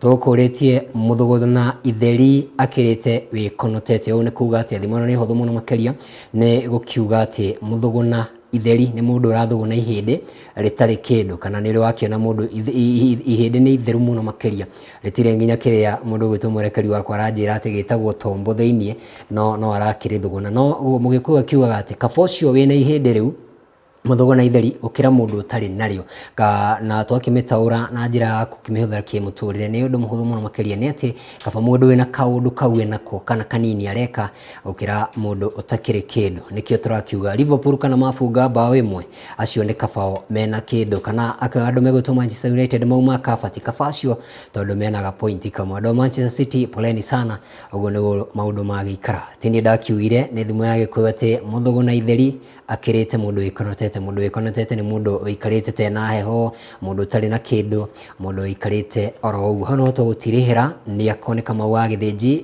tukuretie Muthuguna Itheri akirite wikonotete u ni kuga ati thimo ni hothu muno makeria ni gukiuga ati Muthuguna Itheri ni mundu urathuguna ihinde ritari kindu kana ni wakiona mundu ihinde ni itheru muno makeria ritire nginya kiria mundu gwitwo murekeri wakwa aranjira ati gitagwo tombo theinie no arakirithuguna no mugikuyu akiuga ati kabocio wina ihinde riu Muthuguna Itheri ukira mundu utari nario na twakimitaura na njira ya kukimihutha kimuturire ni undu muhuthu muno makeria ni ati kaba mundu wina kaundu kawe nako kana kanini areka ukira mundu utakiri kindu nikio turakiuga Liverpool kana mafunga bao imwe acio ni kabao mena kindu kana andu megwitwo Manchester United mauma kabati kabacio tondu mena ga point kamwe andu Manchester City poleni sana uguo ni maundu magikara tini ndakiugire ni thimu ya gikuyu ati Muthuguna Itheri akirite mundu wikonotete ni mundu wikarite tena heho mundu tari na kindu mundu wikarite oro uguo hono to gutirihira ni akoneka mau wa githinji